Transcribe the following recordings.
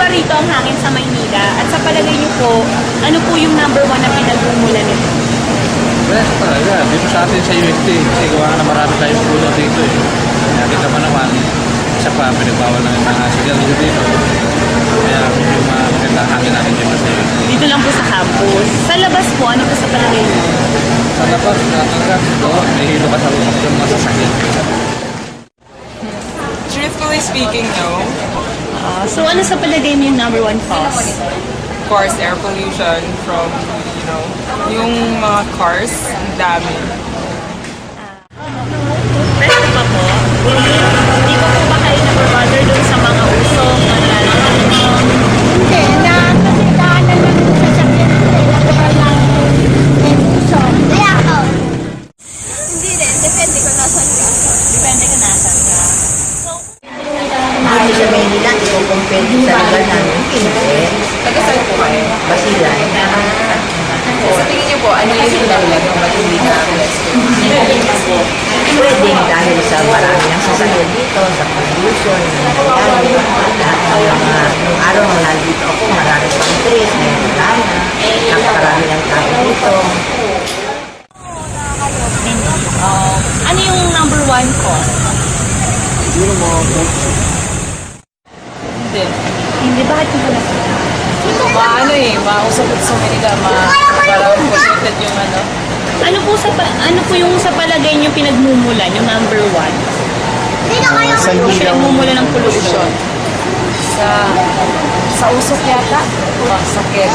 ba rito ang hangin sa Maynila? At sa palagay niyo po, ano po yung number one na pinagmumulan nito? Best talaga. Dito sa atin sa UST, kasi gawa na marami tayong puno dito eh. Kaya kita pa naman, isa pa, pinagbawal na yung mga sigarilyo dito. Kaya medyo maganda hangin natin dito sa UST. Dito lang po sa campus. Sa labas po, ano po sa palagay niyo? Sa labas, hanggang dito, may hilo ka sa usap yung mga sasakyan. Truthfully speaking, no. So ano sa palagay mo yung number one cause? Of course, air pollution from, yung mga cars, ang dami. Pwede pa po? Hindi pa po ba kayo na-bother dun sa mga usok? Hindi, na kasi daanan ng sasakyan nila, nakuha ng puso. Kaya ako. Hindi rin, depende kung nasan ka. Depende kung nasan ka. Dito sa Maynila, i-compare sa lugar namin, hindi. Taga-saan po kayo? Basilan. Sa tingin niyo po, ano yung dahilan kung ba't hindi na Pwedeng dahil sa marami ng sasakyan dito, sa pollution, lahat ng mga, nung araw nung nandito ako, marami pang trees, may lana, napakarami ng tao dito. Ano yung number one cause? Hindi. Hindi, bakit po pala? Mausap sa Manila, parang polluted yung ano. Ano po yung sa palagay niyo pinagmumulan, yung number one? Pinagmumulan ng pollution. Sa usok yata, sakit.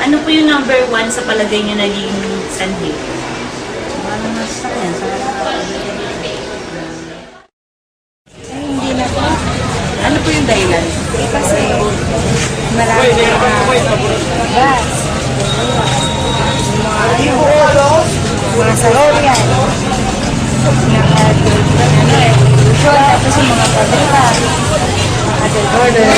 Ano po yung number one sa palagay niyo naging sanhi? Ano po yung dahilan? Kasi marami gas. Mga salorian. Tapos yung mga pabrika. Mga delgorder.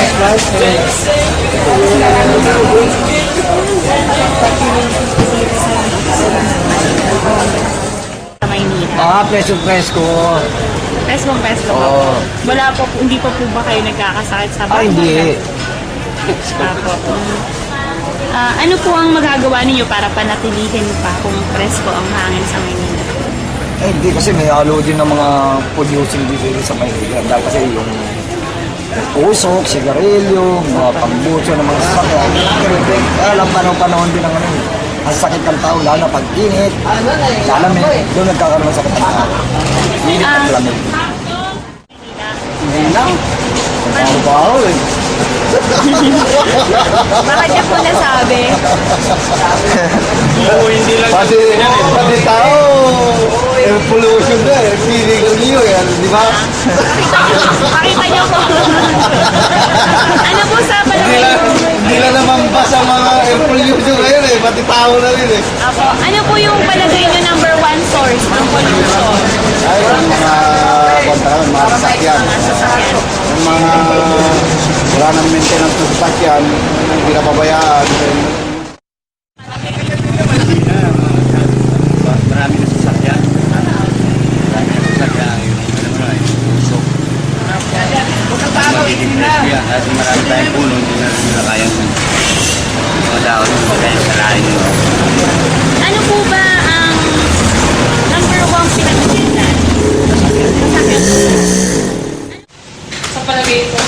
Sa Maynila. Presko. Peso po. Oo. Wala po, hindi pa po ba kayo nagkakasakit sa bahay? Hindi. Apo. Ano po ang magagawa ninyo para panatilihin pa kung presko ang hangin sa Maynila? Hindi kasi may halo din ng mga pollution dito sa Maynila. Dahil kasi yung usok, sigarilyo, mga pangbuso ng mga sasakyan. Alam panahon din ng ano. Ang sakit ng tao, lalo pag init, lalamig, doon nagkakaroon ng sakit ng tao. Init at lamig. Hindi lang. Ang baho eh. Bakit niya po nasabi? Pati tao, pollution na eh. Feeling of you eh, di ba? Pakita niyo po. Ano po sa palagay niyo? Hindi lang naman ba sa mga air pollution ngayon eh, pati tao na rin eh. Apo, ano po yung palagay niyo number one source ng pollution? Ay, yung mga sasakyan. Yung mga wala nang maintenance ng sasakyan, hindi na pabayaan. Marami na sasakyan. Marami na sasakyan. Yung alam mo na, yung usok. Magiging presko yan. Kasi marami tayong puno, hindi na nila kayang mga daon. Kaya sarahin nyo. Ano po ba ang number one pinagmumulan? Sa palagay ko,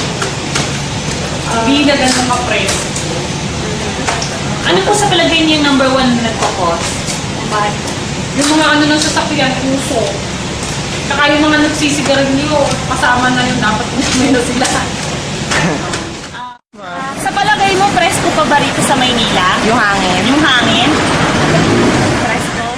bilagan ng kapres. Ano po sa palagay niyo yung number one na nagkakos? Bakit? Yung mga ano ng sasakyan, puso. Saka yung mga nagsisigarilyo, kasama na yun, dapat may na sila. Sa palagay mo, presko pa ba rito sa Maynila? Yung hangin. Yung hangin? Presko?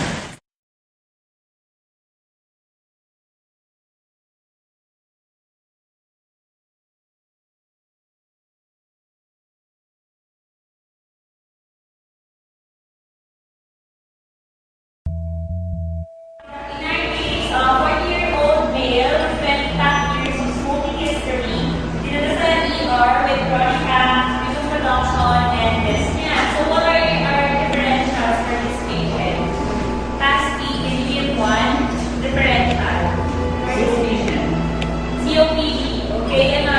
COPD, okay, and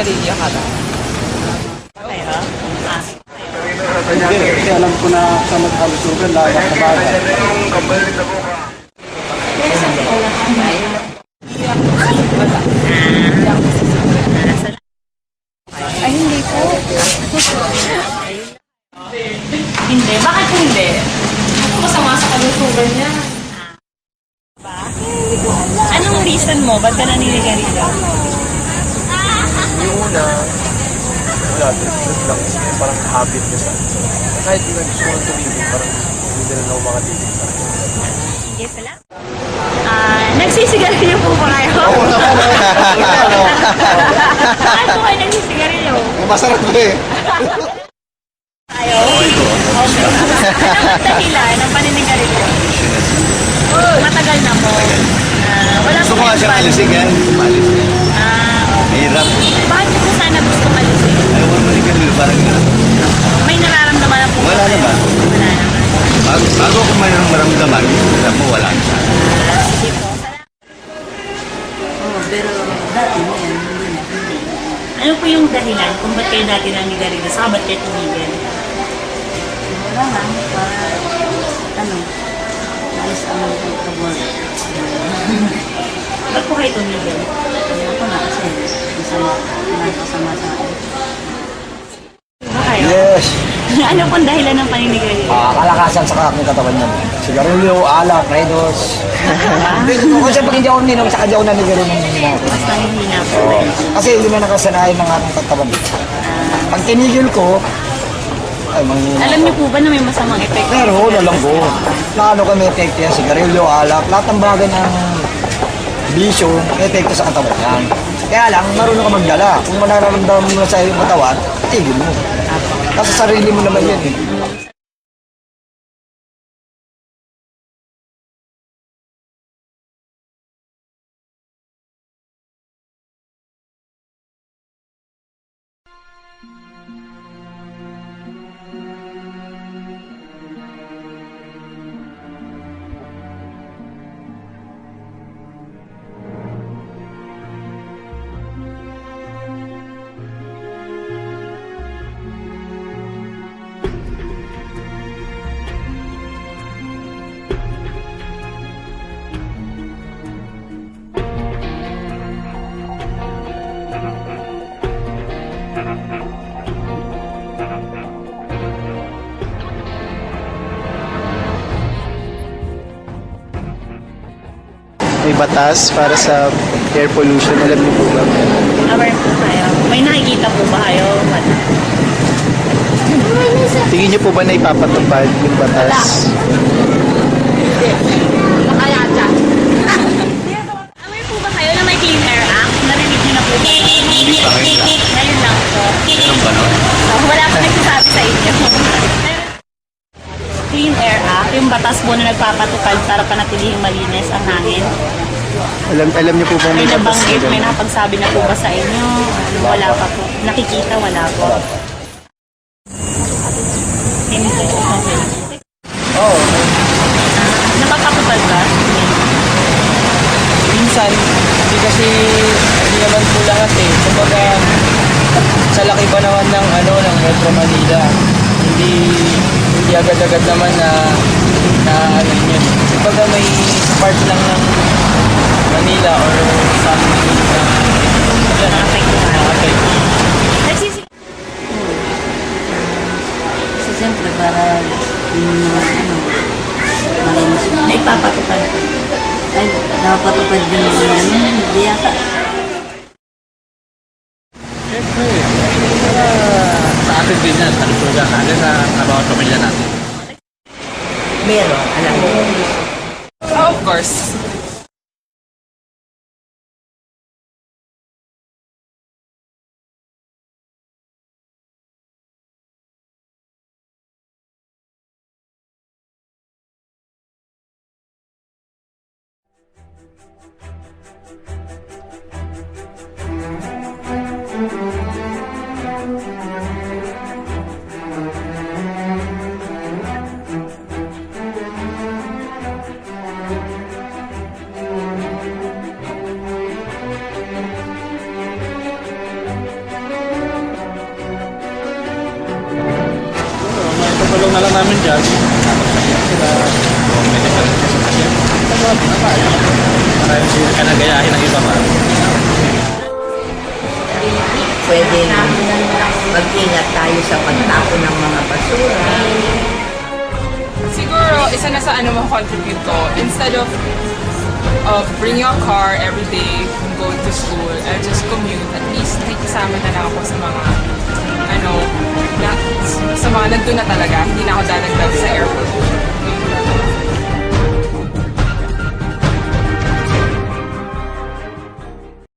naninigarilyo ka ba? Kayo? Ah. Hindi, kasi alam ko na sa magkalusugan, lahat sa bagay. Ay, hindi po. Hindi. Bakit hindi? Ano masama sa kalusugan niya? Anong reason mo? Ba't ka naninigarilyo? Yung una, wala, trip lang. Parang habit ko sa kahit di na gusto ko tumigil, parang hindi na ako makatigil sa akin. Sige, salamat. Nagsisigarilyo po ba kayo? Oo naman. Bakit po kayo nagsisigarilyo? Masarap ba eh. Tayo? Okay. Anong dahilan ng paninigarilyo? Matagal na po. Wala Gusto po ko nga siyang alisin yan. Malis niya. Okay. Mahirap. Bakit po sana gusto alisin? Ayaw ko naman yung parang gano'n. May nararamdaman na po ba Wala kayo? naman. Wala naman. Bago ko mayroong maramdaman, alam mo, wala na. Sige po. Pero dati mo yan. Ano po yung dahilan kung ba't kayo dati naninigarilyo? Saka ba't kayo tumigil? Wala nga, para, ayos ang pagkabot. Ba't po kayo tumigil? Ako na kasi, masama sa akin. Ba kayo? Yes. Ano pong dahilan ng paninigarilyo? Kalakasan sa aking katawan yan. Sigarilyo, alak, redos. Kasi pag hindi ako ninom, saka di ako nanigarilyo ng Mas nanihina po. Kasi hindi na nakasanayan ng aking katawan. Pag tinigil ko, ay manghina. Alam niyo po ba na may masamang epekto? Pero alam ko, na ano kami epekto yan, sigarilyo, alak, lahat ng bagay ng bisyo, may epekto sa katawan yan. Kaya lang, marunong ka magdala. Kung manaramdaman mo na sa iyong katawan, tigil mo. Kasi sarili mo naman yan eh. May batas para sa air pollution. Alam niyo po ba? Aware po kayo. May nakikita po ba kayo? Wala. Tingin niyo po ba na ipapatupad yung batas? Kaya dyan. Aware po ba kayo na may Clean Air Act? Narinig niyo na po ba? Ngayon lang po. Ganun ba no? Wala pa nagsasabi sa inyo. Clean Air Act, yung batas po na nagpapatupad para panatilihing malinis ang hangin. Alam niyo po ba May may batas na nabanggit, may ganun? nakapagsabi na po ba sa inyo? Wala pa po. Nakikita, wala po. Hindi po. Okay. Oo. Napapatupad ba? Minsan, hindi kasi hindi naman po lahat eh. Kumbaga, sa laki pa naman ng ng Metro Manila, hindi agad-agad naman na ano yun. Kumbaga may part lang ng Manila or some na nakapekto. Nagsisig... Kasi siyempre para yung mga malinis mo. Naipapatupad. Ay, napatupad din yung hindi yata. Siyempre, sa atin din yan, sa lusugan natin, sa trabaho sa pamilya natin. Meron, alam mo. Of course. namin dyan, nakasakyan sila, may difference sa sakyan. Para hindi ka nagayahin ng iba pa. Pwede mag-ingat tayo sa pagtapon ng mga basura. Siguro, isa na sa ano contribute ko, instead of bringing a car every day and going to school, I just commute. At least, may kasama na lang ako sa mga, sa mga nandun na talaga. Hindi na ako dadagdag sa airport.